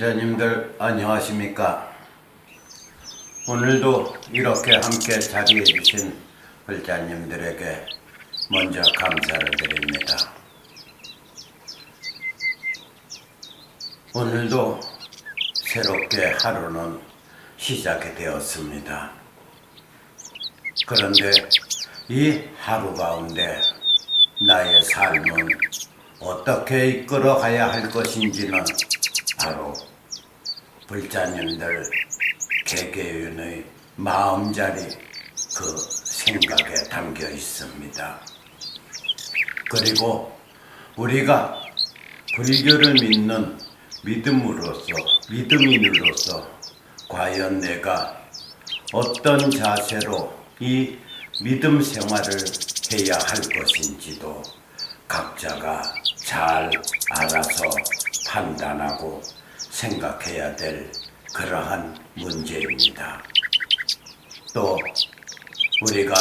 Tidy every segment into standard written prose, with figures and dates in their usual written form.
불자님들 안녕하십니까? 오늘도 이렇게 함께 자리해 주신 불자님들에게 먼저 감사를 드립니다. 오늘도 새롭게 하루는 시작이 되었습니다. 그런데 이 하루 가운데 나의 삶은 어떻게 이끌어가야 할 것인지는 바로 불자님들 개개인의 마음자리 그 생각에 담겨 있습니다. 그리고 우리가 불교를 믿는 믿음인으로서 과연 내가 어떤 자세로 이 믿음 생활을 해야 할 것인지도 각자가 잘 알아서 판단하고 생각해야 될 그러한 문제입니다. 또 우리가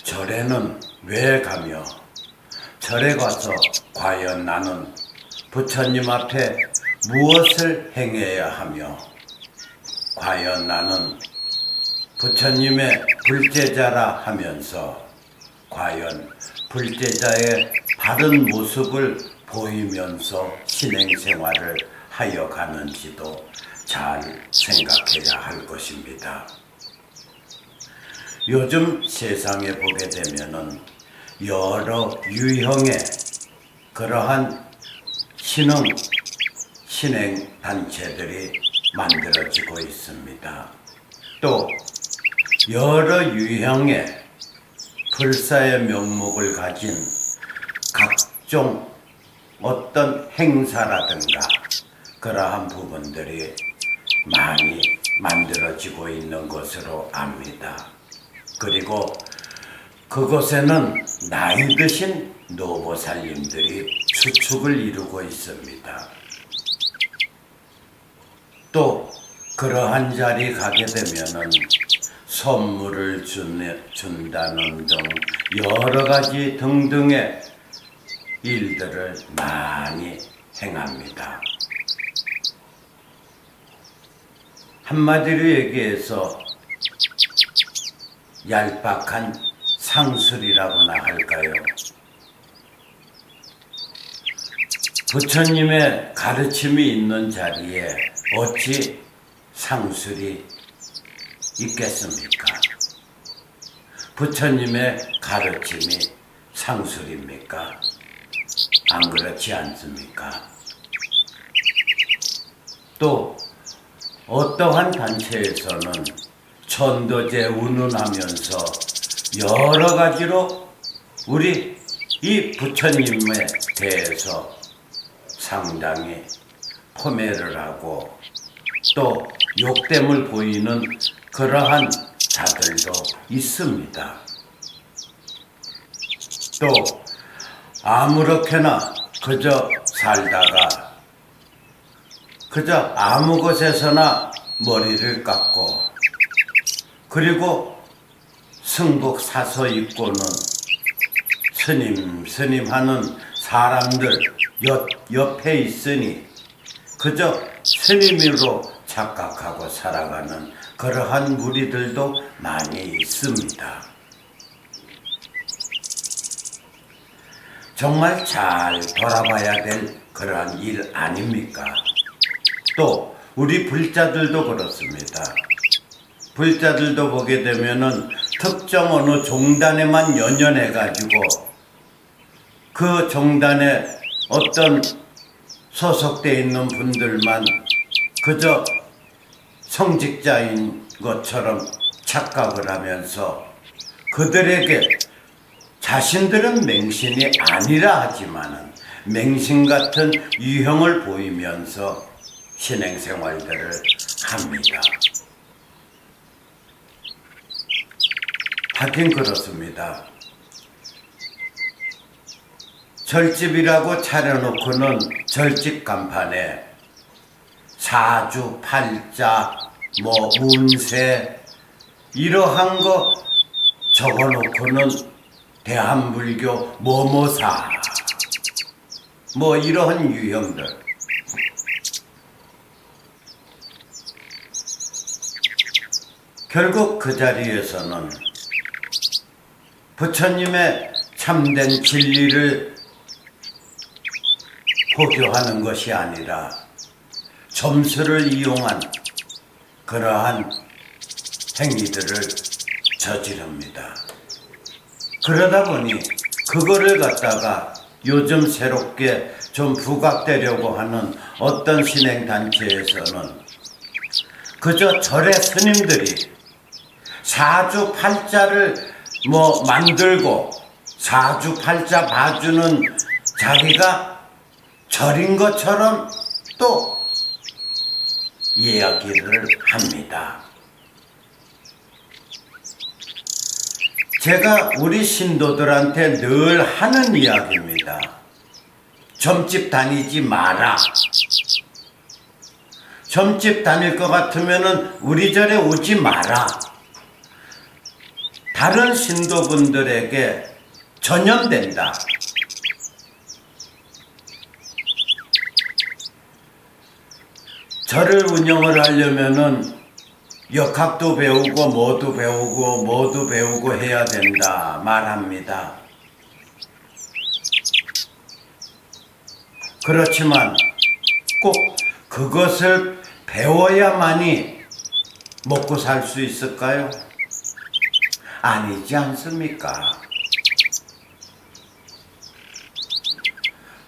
절에는 왜 가며 절에 가서 과연 나는 부처님 앞에 무엇을 행해야 하며 과연 나는 부처님의 불제자라 하면서 과연 불제자의 바른 모습을 보이면서 신행생활을 하여 가는지도 잘 생각해야 할 것입니다. 요즘 세상에 보게 되면은 여러 유형의 그러한 신행 단체들이 만들어지고 있습니다. 또 여러 유형의 불사의 명목을 가진 각종 어떤 행사라든가 그러한 부분들이 많이 만들어지고 있는 것으로 압니다. 그리고 그곳에는 나이 드신 노보살님들이 수축을 이루고 있습니다. 또 그러한 자리 가게 되면은 선물을 준다는 등 여러 가지 등등의 일들을 많이 행합니다. 한마디로 얘기해서 얄팍한 상술이라고나 할까요? 부처님의 가르침이 있는 자리에 어찌 상술이 있겠습니까? 부처님의 가르침이 상술입니까? 안 그렇지 않습니까? 또 어떠한 단체에서는 천도제 운운하면서 여러 가지로 우리 이 부처님에 대해서 상당히 포매를 하고 또 욕됨을 보이는 그러한 자들도 있습니다. 또 아무렇게나 그저 살다가 그저 아무 곳에서나 머리를 깎고 그리고 승복 사서 입고는 스님 하는 사람들 옆에 있으니 그저 스님으로 착각하고 살아가는 그러한 무리들도 많이 있습니다. 정말 잘 돌아봐야 될 그러한 일 아닙니까? 또 우리 불자들도 그렇습니다. 불자들도 보게 되면은 특정 어느 종단에만 연연해가지고 그 종단에 어떤 소속되어 있는 분들만 그저 성직자인 것처럼 착각을 하면서 그들에게 자신들은 맹신이 아니라 하지만은 맹신 같은 유형을 보이면서 신행생활들을 합니다. 하긴 그렇습니다. 절집이라고 차려놓고는 절집 간판에 사주, 팔자, 운세 이러한 거 적어놓고는 대한불교 뭐뭐사 이러한 유형들 결국 그 자리에서는 부처님의 참된 진리를 포교하는 것이 아니라 점수를 이용한 그러한 행위들을 저지릅니다. 그러다 보니 그거를 갖다가 요즘 새롭게 좀 부각되려고 하는 어떤 신행단체에서는 그저 절의 스님들이 사주팔자를 만들고 사주팔자 봐주는 자리가 절인 것처럼 또 이야기를 합니다. 제가 우리 신도들한테 늘 하는 이야기입니다. 점집 다니지 마라. 점집 다닐 것 같으면은 우리 절에 오지 마라. 다른 신도분들에게 전염된다. 절을 운영을 하려면은 역학도 배우고 뭐도 배우고 해야 된다 말합니다. 그렇지만 꼭 그것을 배워야만이 먹고 살 수 있을까요? 아니지 않습니까?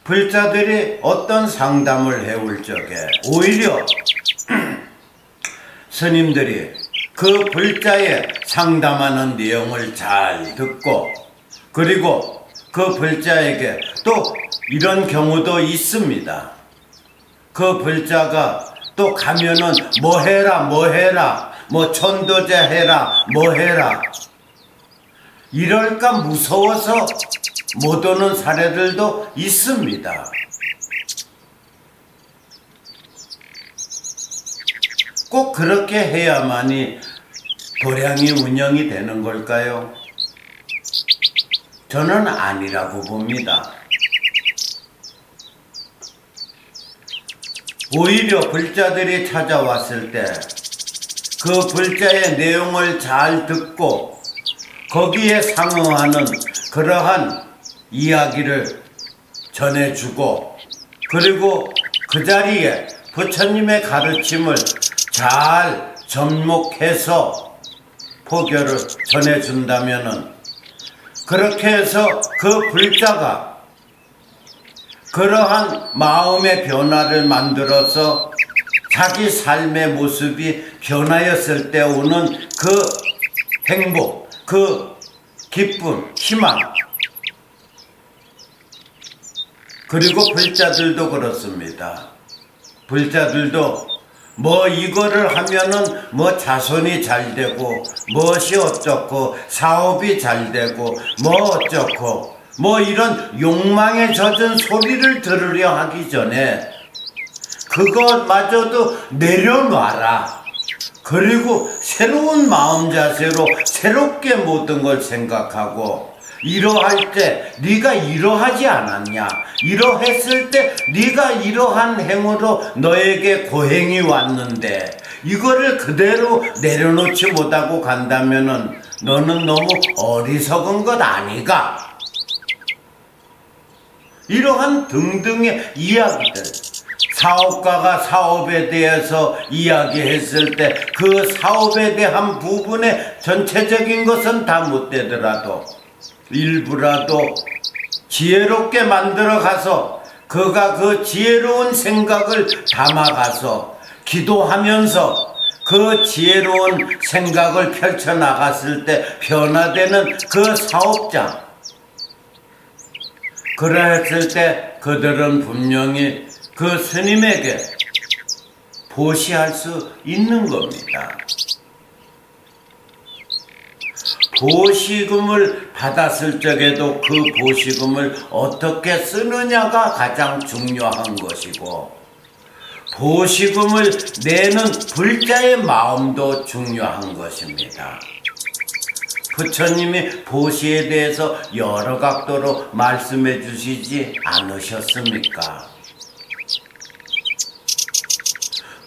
불자들이 어떤 상담을 해올 적에 오히려 스님들이 그 불자의 상담하는 내용을 잘 듣고 그리고 그 불자에게 또 이런 경우도 있습니다. 그 불자가 또 가면은 뭐 해라 천도제 해라 뭐 해라 이럴까 무서워서 못 오는 사례들도 있습니다. 꼭 그렇게 해야만이 도량이 운영이 되는 걸까요? 저는 아니라고 봅니다. 오히려 불자들이 찾아왔을 때 그 불자의 내용을 잘 듣고 거기에 상응하는 그러한 이야기를 전해주고 그리고 그 자리에 부처님의 가르침을 잘 접목해서 포교를 전해준다면은 그렇게 해서 그 불자가 그러한 마음의 변화를 만들어서 자기 삶의 모습이 변하였을 때 오는 그 행복, 그 기쁨, 희망 그리고 불자들도 그렇습니다. 불자들도 이거를 하면은 자손이 잘 되고 무엇이 어쩌고 사업이 잘 되고 어쩌고 이런 욕망에 젖은 소리를 들으려 하기 전에 그것마저도 내려놔라. 그리고 새로운 마음 자세로 새롭게 모든 걸 생각하고 이러할 때 네가 이러하지 않았냐? 이러했을 때 네가 이러한 행으로 너에게 고행이 왔는데 이거를 그대로 내려놓지 못하고 간다면은 너는 너무 어리석은 것 아니가? 이러한 등등의 이야기들 사업가가 사업에 대해서 이야기했을 때 그 사업에 대한 부분의 전체적인 것은 다 못되더라도 일부라도 지혜롭게 만들어 가서 그가 그 지혜로운 생각을 담아가서 기도하면서 그 지혜로운 생각을 펼쳐나갔을 때 변화되는 그 사업장 그랬을 때 그들은 분명히 그 스님에게 보시할 수 있는 겁니다. 보시금을 받았을 적에도 그 보시금을 어떻게 쓰느냐가 가장 중요한 것이고 보시금을 내는 불자의 마음도 중요한 것입니다. 부처님이 보시에 대해서 여러 각도로 말씀해 주시지 않으셨습니까?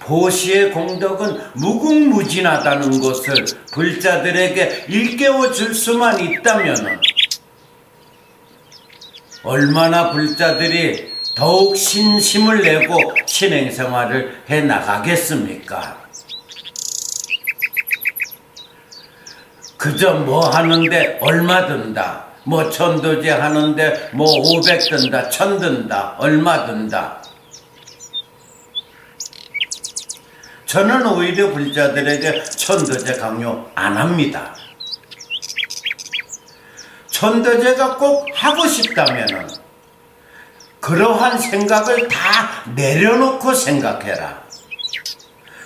보시의 공덕은 무궁무진하다는 것을 불자들에게 일깨워 줄 수만 있다면 얼마나 불자들이 더욱 신심을 내고 신행생활을 해나가겠습니까? 그저 뭐 하는데 얼마 든다, 뭐 천도제 하는데 뭐 500 든다, 1000 든다, 얼마 든다. 저는 오히려 불자들에게 천도제 강요 안 합니다. 천도제가 꼭 하고 싶다면은 그러한 생각을 다 내려놓고 생각해라.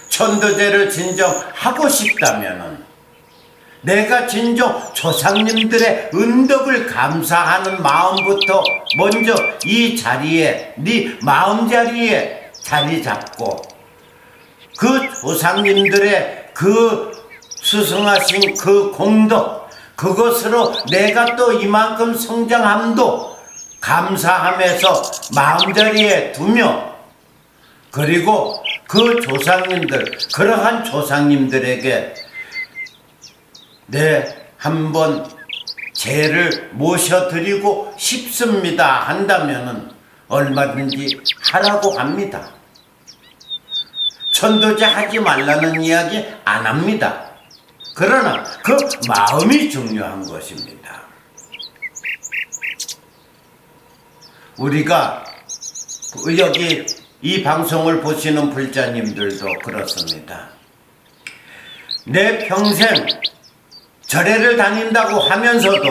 천도제를 진정 하고 싶다면은 내가 진정 조상님들의 은덕을 감사하는 마음부터 먼저 이 자리에, 네 마음자리에 자리 잡고 그 조상님들의 그 수승하신 그 공덕, 그것으로 내가 또 이만큼 성장함도 감사하면서 마음자리에 두며, 그리고 그 조상님들, 그러한 조상님들에게 한번 제를 모셔드리고 싶습니다 한다면은 얼마든지 하라고 합니다. 천도제 하지 말라는 이야기 안 합니다. 그러나 그 마음이 중요한 것입니다. 우리가 여기 이 방송을 보시는 불자님들도 그렇습니다. 내 평생 절에를 다닌다고 하면서도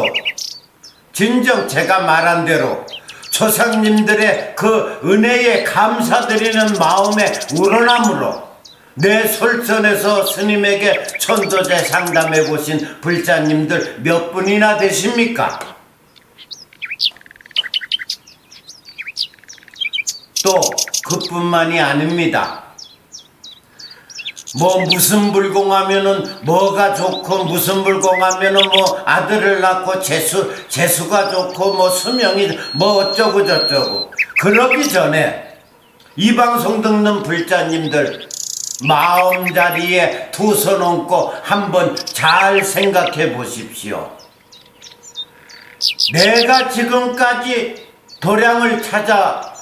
진정 제가 말한 대로 조상님들의 그 은혜에 감사드리는 마음에 우러남으로 내 솔선에서 스님에게 천도제 상담해 보신 불자님들 몇 분이나 되십니까? 또 그뿐만이 아닙니다. 뭐 무슨 불공하면은 뭐가 좋고, 무슨 불공하면은 뭐 아들을 낳고 재수가 좋고 뭐 수명이 뭐 어쩌고 저쩌고. 그러기 전에 이 방송 듣는 불자님들 마음자리에 두 손 얹고 한번 잘 생각해 보십시오. 내가 지금까지 도량을 찾아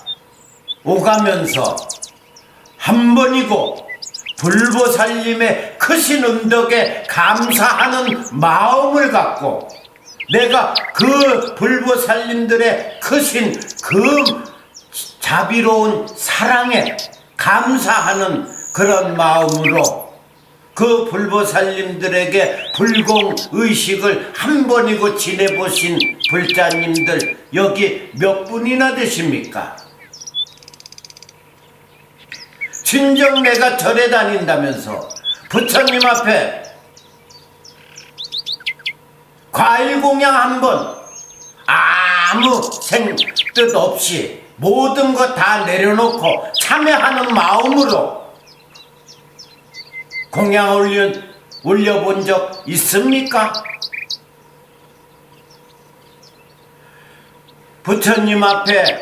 오가면서 한 번이고 불보살님의 크신 은덕에 감사하는 마음을 갖고 내가 그 불보살님들의 크신 그 자비로운 사랑에 감사하는 그런 마음으로 그 불보살님들에게 불공의식을 한 번이고 지내보신 불자님들 여기 몇 분이나 되십니까? 진정 내가 절에 다닌다면서 부처님 앞에 과일 공양 한번 아무 뜻 없이 모든 것 다 내려놓고 참여하는 마음으로 공양 올려본 적 있습니까? 부처님 앞에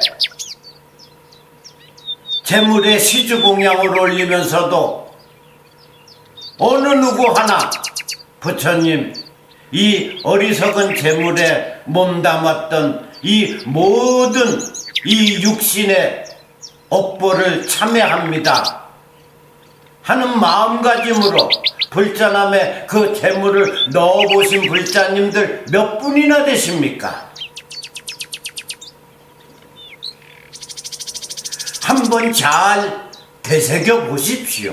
재물의 시주공양을 올리면서도 어느 누구 하나 부처님 이 어리석은 재물에 몸담았던 이 모든 이 육신의 업보를 참여합니다 하는 마음가짐으로 불자남에 그 재물을 넣어보신 불자님들 몇 분이나 되십니까? 한번 잘 되새겨 보십시오.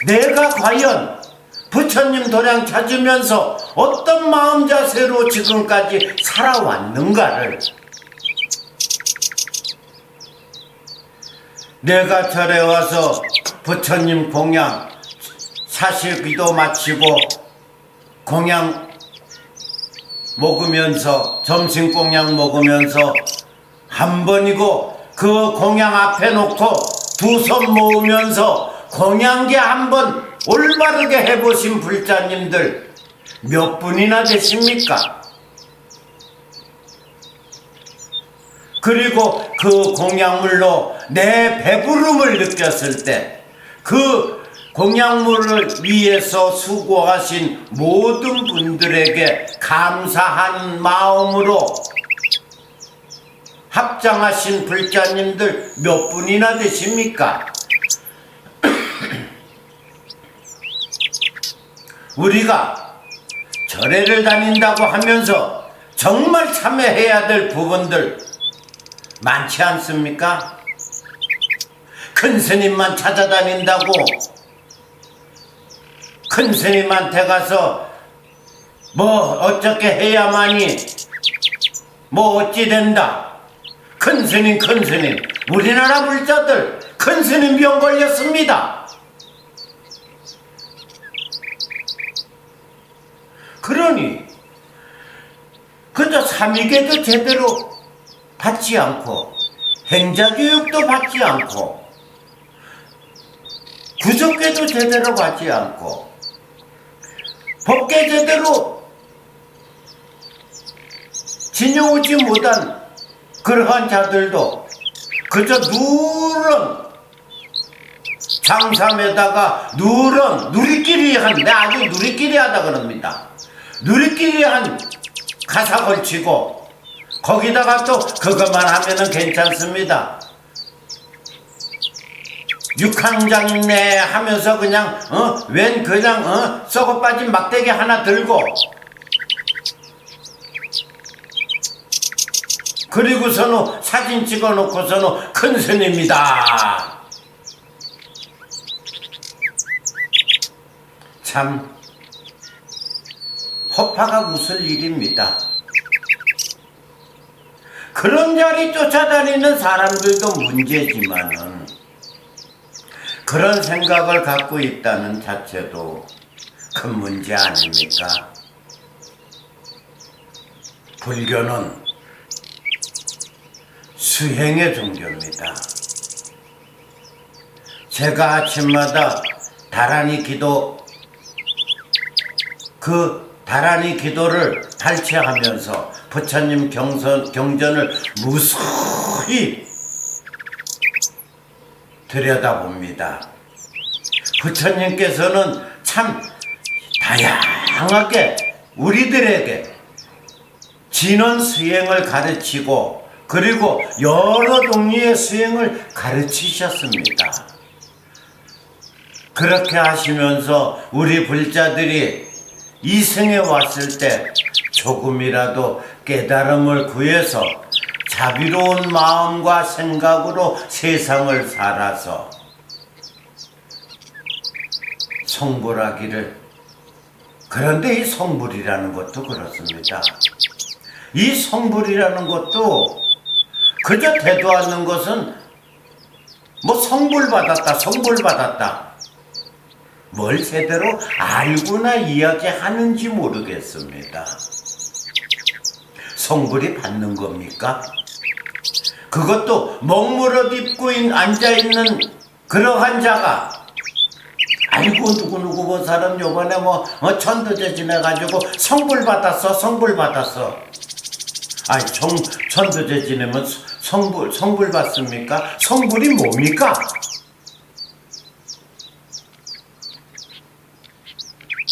내가 과연 부처님 도량 찾으면서 어떤 마음 자세로 지금까지 살아왔는가를, 내가 절에 와서 부처님 공양 사실기도 마치고 공양 먹으면서 점심 공양 먹으면서 한 번이고 그 공양 앞에 놓고 두 손 모으면서 공양계 한번 올바르게 해보신 불자님들 몇 분이나 되십니까? 그리고 그 공양물로 내 배부름을 느꼈을 때 그 공약물을 위해서 수고하신 모든 분들에게 감사한 마음으로 합장하신 불자님들 몇 분이나 되십니까? 우리가 절에를 다닌다고 하면서 정말 참여해야 될 부분들 많지 않습니까? 큰 스님만 찾아다닌다고 큰 스님한테 가서 뭐 어떻게 해야만이 뭐 어찌 된다. 큰 스님 우리나라 불자들 큰 스님 병 걸렸습니다. 그러니 그저 삼위계도 제대로 받지 않고 행자교육도 받지 않고 구속계도 제대로 받지 않고 법계 제대로 지녀오지 못한 그러한 자들도 그저 누런 장삼에다가 누런 누리끼리 아주 누리끼리 하다 그럽니다. 누리끼리 한 가사 걸치고 거기다가 또 그것만 하면은 괜찮습니다. 육항장내 하면서 그냥 웬 그냥 썩어 빠진 막대기 하나 들고 그리고서는 사진 찍어 놓고서는 큰 스님이다. 참 허파가 웃을 일입니다. 그런 자리 쫓아다니는 사람들도 문제지만은 그런 생각을 갖고 있다는 자체도 큰 문제 아닙니까? 불교는 수행의 종교입니다. 제가 아침마다 다란이 기도를 발췌하면서 부처님 경전을 무수히 들여다봅니다. 부처님께서는 참 다양하게 우리들에게 진원 수행을 가르치고 그리고 여러 종류의 수행을 가르치셨습니다. 그렇게 하시면서 우리 불자들이 이승에 왔을 때 조금이라도 깨달음을 구해서 자비로운 마음과 생각으로 세상을 살아서 성불하기를. 그런데 이 성불이라는 것도 그렇습니다. 이 성불이라는 것도 그저 되도 않는 것은 뭐 성불받았다 뭘 제대로 알고나 이야기하는지 모르겠습니다. 성불이 받는 겁니까? 그것도 먹물옷 입고 앉아있는 그러한 자가 아이고 누구누구 그 사람 요번에 천도제 지내가지고 성불 받았어. 아니 천도제 지내면 성불 받습니까? 성불이 뭡니까?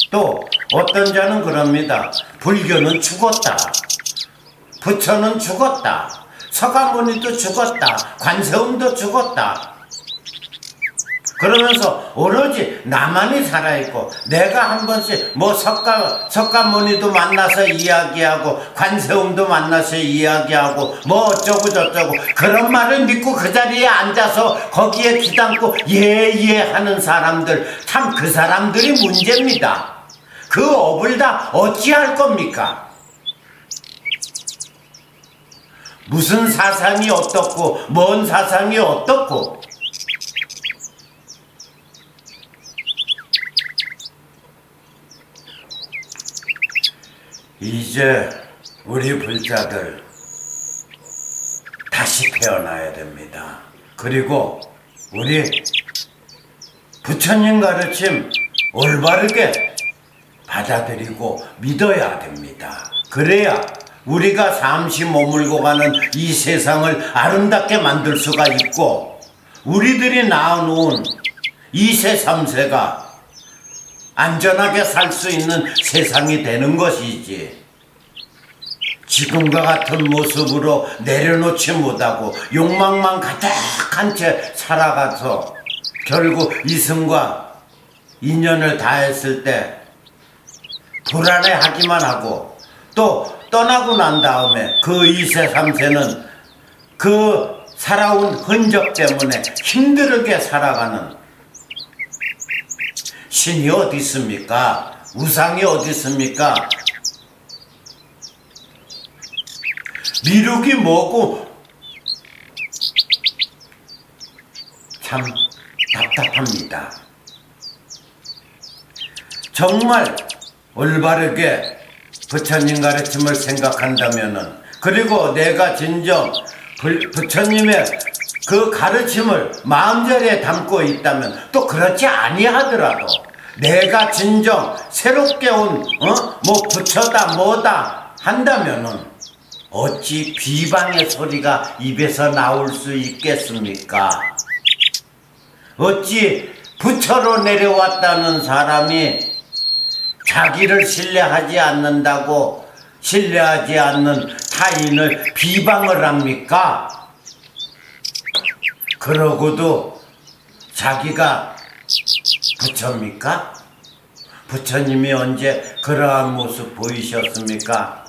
또 어떤 자는 그럽니다. 불교는 죽었다. 부처는 죽었다. 서가모니도 죽었다. 관세음도 죽었다. 그러면서 오로지 나만이 살아있고 내가 한 번씩 석가모니도 만나서 이야기하고 관세음도 만나서 이야기하고 어쩌고 저쩌고 그런 말을 믿고 그 자리에 앉아서 거기에 귀담고 예예 하는 사람들, 참 그 사람들이 문제입니다. 그 업을 다 어찌할 겁니까? 무슨 사상이 어떻고 뭔 사상이 어떻고 이제 우리 불자들 다시 태어나야 됩니다. 그리고 우리 부처님 가르침 올바르게 받아들이고 믿어야 됩니다. 그래야 우리가 잠시 머물고 가는 이 세상을 아름답게 만들 수가 있고 우리들이 낳아놓은 2세, 3세가 안전하게 살 수 있는 세상이 되는 것이지. 지금과 같은 모습으로 내려놓지 못하고 욕망만 가득한 채 살아가서 결국 이승과 인연을 다했을 때 불안해하기만 하고 또 떠나고 난 다음에 그 2세, 3세는 그 살아온 흔적 때문에 힘들게 살아가는, 신이 어디 있습니까? 우상이 어디 있습니까? 미륵이 뭐고 참 답답합니다. 정말 올바르게 부처님 가르침을 생각한다면은, 그리고 내가 진정 부처님의 그 가르침을 마음자리에 담고 있다면, 또 그렇지 아니하더라도 내가 진정 새롭게 온 뭐 부처다 뭐다 한다면은 어찌 비방의 소리가 입에서 나올 수 있겠습니까? 어찌 부처로 내려왔다는 사람이 자기를 신뢰하지 않는다고 신뢰하지 않는 타인을 비방을 합니까? 그러고도 자기가 부처입니까? 부처님이 언제 그러한 모습 보이셨습니까?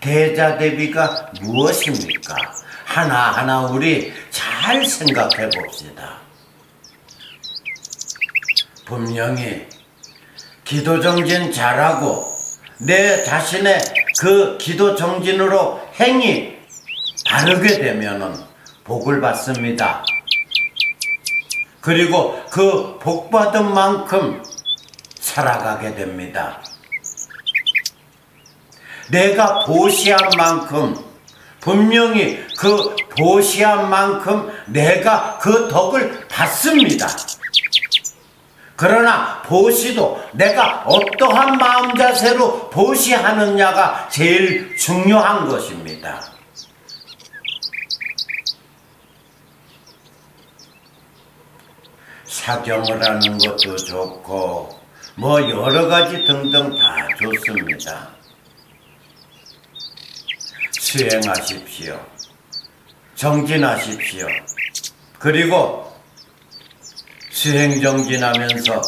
대자대비가 무엇입니까? 하나하나 우리 잘 생각해 봅시다. 분명히 기도 정진 잘하고 내 자신의 그 기도 정진으로 행이 바르게 되면은 복을 받습니다. 그리고 그 복 받은 만큼 살아가게 됩니다. 내가 보시한 만큼, 분명히 그 보시한 만큼 내가 그 덕을 받습니다. 그러나 보시도 내가 어떠한 마음 자세로 보시하느냐가 제일 중요한 것입니다. 사경을 하는 것도 좋고 뭐 여러 가지 등등 다 좋습니다. 수행하십시오. 정진하십시오. 그리고 수행정진하면서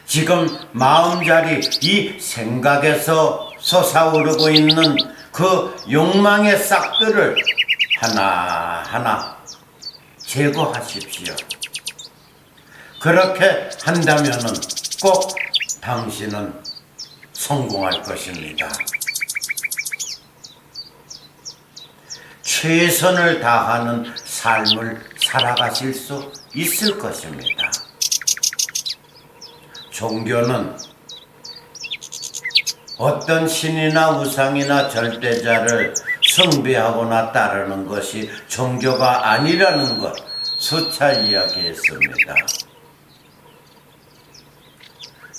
지금 마음자리 이 생각에서 솟아오르고 있는 그 욕망의 싹들을 하나하나 제거하십시오. 그렇게 한다면은 꼭 당신은 성공할 것입니다. 최선을 다하는 삶을 살아가실 수 있을 것입니다. 종교는 어떤 신이나 우상이나 절대자를 숭배하거나 따르는 것이 종교가 아니라는 것 수차 이야기했습니다.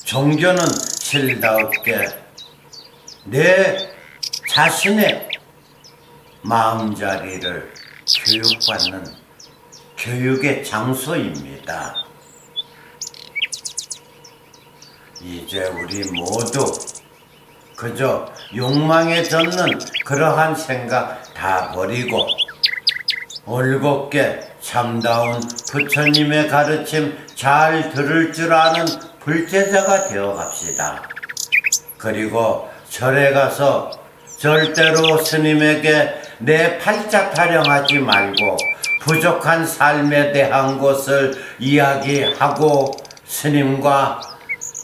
종교는 실다롭게 내 자신의 마음자리를 교육받는 교육의 장소입니다. 이제 우리 모두 그저 욕망에 젖는 그러한 생각 다 버리고 올곧게 참다운 부처님의 가르침 잘 들을 줄 아는 불제자가 되어 갑시다. 그리고 절에 가서 절대로 스님에게 내 팔자 타령하지 말고 부족한 삶에 대한 것을 이야기하고 스님과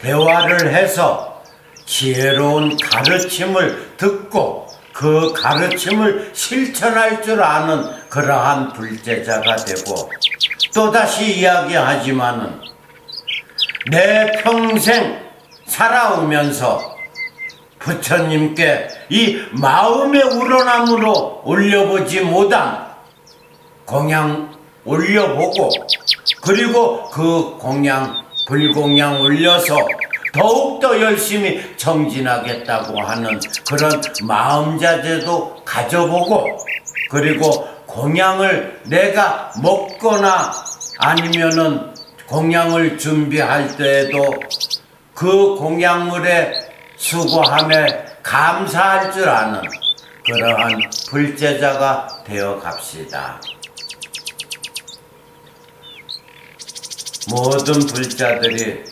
대화를 해서 지혜로운 가르침을 듣고 그 가르침을 실천할 줄 아는 그러한 불제자가 되고, 또다시 이야기하지만은 내 평생 살아오면서 부처님께 이 마음의 우러남으로 올려보지 못한 공양 올려보고, 그리고 그 공양 불공양 올려서 더욱더 열심히 정진하겠다고 하는 그런 마음자세도 가져보고, 그리고 공양을 내가 먹거나 아니면은 공양을 준비할 때에도 그 공양물에 수고함에 감사할 줄 아는 그러한 불제자가 되어 갑시다. 모든 불자들이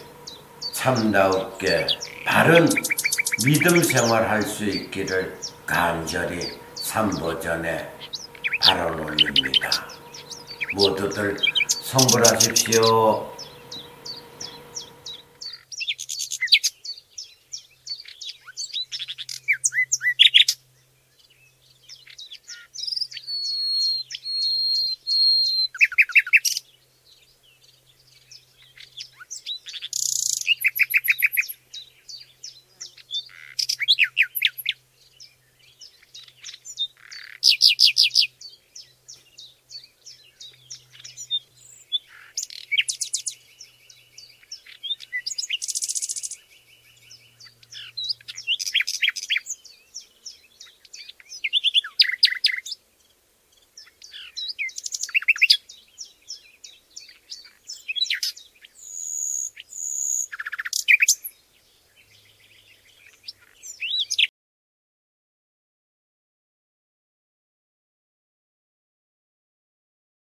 참다웁게 바른 믿음 생활할 수 있기를 간절히 삼보전에 발언 올립니다. 모두들 성불하십시오.